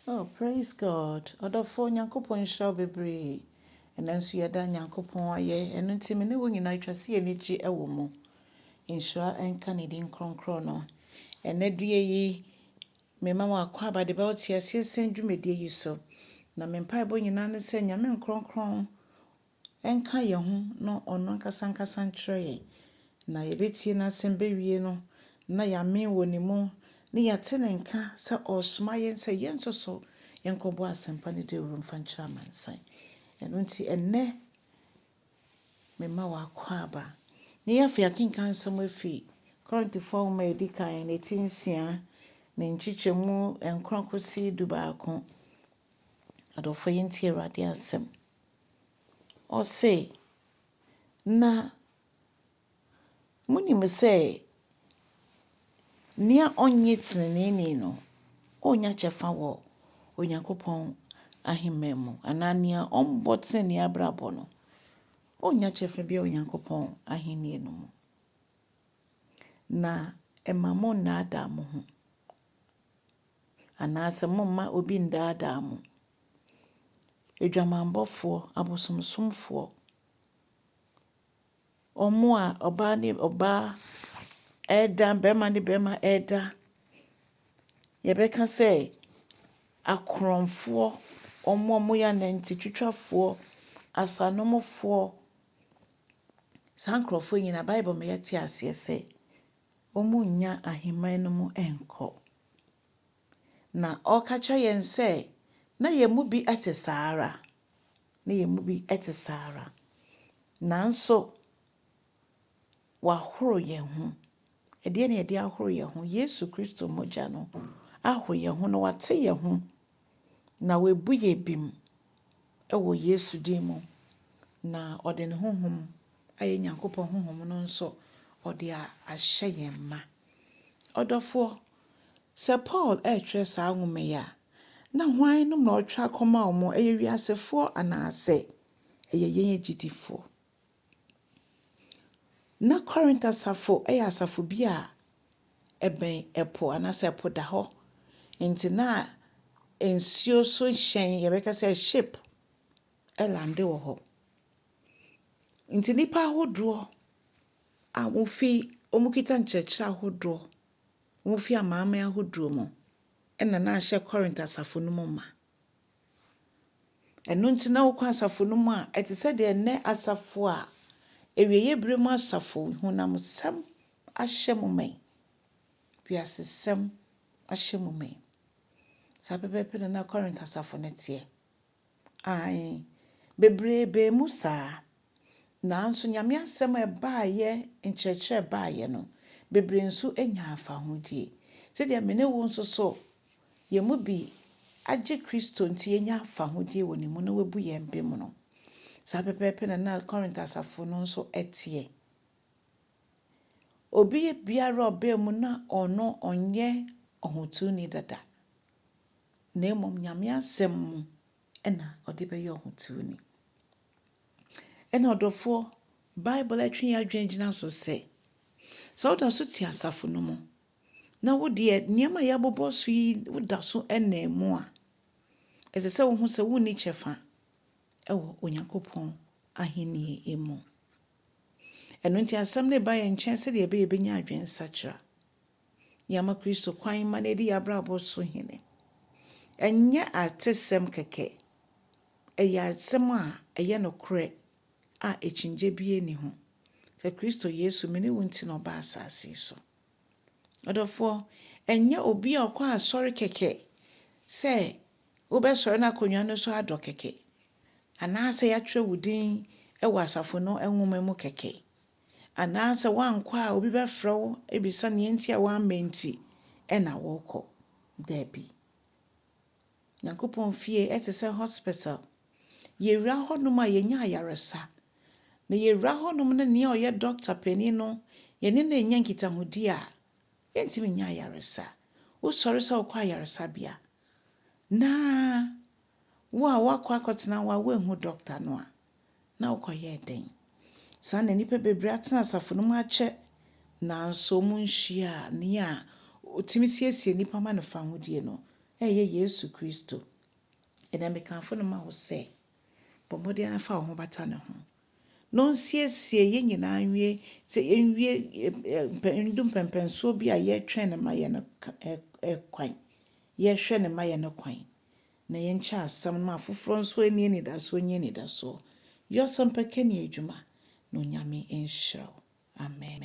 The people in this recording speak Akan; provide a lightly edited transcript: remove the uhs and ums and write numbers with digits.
Oh, praise God. Ɔdɔfo Nyankopɔn nhyira wo bebree. Ɛno nso yɛda Nyankopɔn ayɛ. Ɛno nti me ne wo nyinaa atwa sɛ yɛni gye wɔ mu. Nhyira nka ne din kronkron no. Ɛnnɛ dua yi, mema wo akɔ aba de bɛwo te aseɛ sɛn dwumadie yi so. Na me mpaebɔ nyinaa ne sɛ Nyame nkronkron ɛnka yɛn ho na ɔno ankasa nkyerɛ yɛn. Na yɛbɛtie n'asɛm bɛwie no, na yɛame wɔ ne mu, na yɛate ne nka sɛ ɔresoma yɛn sɛ yɛn nso so yɛnkɔbɔ asɛmpa no de wuro mfa nkyerɛ amansan. Ɛno nti ɛnnɛ mema wo akɔ aba. Na yɛafei akenka nsɛm afi 1Korintofoɔ nwoma a ɛdi kan na ɛti 6 ne nkyekyɛmu 9 kɔsi 12. Adɔfo yɛntie Awurade asɛm. Ɔse, na monim sɛ nea ɔnye teneneeni no, ɔnya kyɛfa wɔ Onyankopɔn ahemman mu. Anaa nea ɔmbɔ tenenee abrabɔ no, ɔnya kyɛfa bi wɔ Onyankopɔn ahenni no mu. Na ɛma mo nnaadaa mo ho. Anaasɛ momma obi ndaadaa mo. Adwamanbɔfoɔ, abosomsomfoɔ, ɔmo a ɔbaa ne ɔbaa ɛda, bɛrima ne bɛrima ɛda, yɛbɛka sɛ akorɔmfoɔ, ɔmo a moyɛ anantitwitwafoɔ, asanomfoɔ, saa nkurɔfoɔ nyinaa Bible ma yɛte aseɛ sɛ ɔmo nnya ahemman no mu ɛnkɔ. Na ɔka kyerɛ yɛn sɛ na yɛn mu bi ɛte saa ara. Nanso, wahoro yɛn ho. Ɛdeɛ na yɛde ahoro yɛn ho. Yesu Kristo mogya no ahoro yɛn ho na wate yɛn ho. Na wabu yɛn bem ɛwɔ Yesu din mu. Na ɔde ne honhom ayɛ Nyankopɔn honhom no nso ɔde ahyɛ yɛn ma. Ɔdɔfoɔ, sɛ Paul ɛretwerɛ saa nwoma yi a, na hwan nom na ɔretwerɛ akɔma ɔmo? Ɛyɛ wiasefoɔ anaasɛ ɛyɛ yɛn agyidifoɔ? Na Korinto asafo ɛyɛ asafo bi a ɛbɛn ɛpo anaasɛ ɛpo da hɔ. Nti na nsuo so hyɛn, yɛbɛka sɛ ship, ɛlande wɔ hɔ. Nti nipa ahodoɔ a ɔmo kita nkyerɛkyerɛ ahodoɔ, ɔmo fi amanaman ahodoɔ mu, ɛna na ahyɛ Korinto asafo no mu ma. Ɛno nti na wokɔ asafo no mu a, ɛte sɛ deɛ nnɛ asafo a awieyɛ bere mu asafo honamsɛm ahyɛ mo ma yi. Wiasesɛm ahyɛ mo ma yi. Saa pɛpɛɛpɛ na Korinto asafo no teɛ. Ae, bebree mu saa. Nanso Nyame asɛm a ɛbaayɛ, nkyerɛkyerɛ baayɛ no, bebree nso anya afahodie. Sɛdeɛ me ne wo nso so, yɛn mu bi agye Kristo nti yɛnya afahodie wɔ ne mu na wabu yɛn bem no. Saa pɛpɛɛpɛ na Korinto asafo no nso ɛteɛ. Obi biara ɔbaa mu na ɔno ɔnyɛ ɔhotuni dada. Na mmom Nyame asɛm mu ɛna ɔde bɛyɛ ɔhotuni. Ɛna ɔdɔfoɔ, Bible atwe yɛn adwene gyina so sɛ woda so te asafo no mu na wodeɛ nneɛma a yɛabobɔ so yi woda so ɛnam mu a, ɛsɛ sɛ wohu sɛ wonni kyɛfa ɛwɔ Onyankopɔn ahenni mu. Ɛno nti asɛm no ba yɛn nkyɛn sɛdeɛ ɛbɛyɛ yɛbɛnya adwensakyera. Yɛama Kristo kwan ma na ɛdi yɛn abrabɔ so hene. Ɛnyɛ atesɛm kɛkɛ. Ɛyɛ asɛm a ɛyɛ nokorɛ a ɛkyingye bie ni ho. Sɛ Kristo Yesu me ne wo nti na ɔbaa asase so. Ɔdɔfoɔ, ɛnyɛ obi a ɔkɔ asɔre kɛkɛ sɛ wobɛsɔre na akonnwa no so adɔ kɛkɛ. Anaasɛ yɛatwerɛ wo din ɛwɔ asafo no nwoma mu kɛkɛ. Anaasɛ woankɔ a obi bɛfrɛ wo ebisa nea nti a woamma nti ɛna wokɔ. Dabi. Nyankopɔn fie ɛte sɛ hospital. Yɛwura hɔnom a yɛnya ayaresa. Na yɛwura hɔnom no nea ɔyɛ doctor panin no, yɛne na ɛnya nkitahodie a, yɛntimi nya ayaresa. Wosɔre sɛ wokɔ ayaresabea. Na wo a wakɔ akɔtena hɔ a woanhu doctor no a, na wokɔyɛ den. Saa na nipa bebree atena asafo no mu akyɛ. Nanso mu nhyia a nea otimi siesie nipa ma no fahodie no, ɛyɛ Yesu Kristo. Ɛna mekanfo no ma wo sɛ bɔmmɔden afa wo ho bata ne ho. No nsiesie yɛn nyinaa nwie sɛ yɛnwie ndu mpɛmpɛnsoɔ bi a yɛtwɛn ne ma yɛ no kwan. Yɛhwɛ ne ma yɛ no kwan. Na yɛnkyɛ asɛm no afoforɔ nso ani anidasoɔ nye anidasoɔ. Yɛ ɔsɛmpɛka ne adwuma na Onyame nhyira wo. Amen.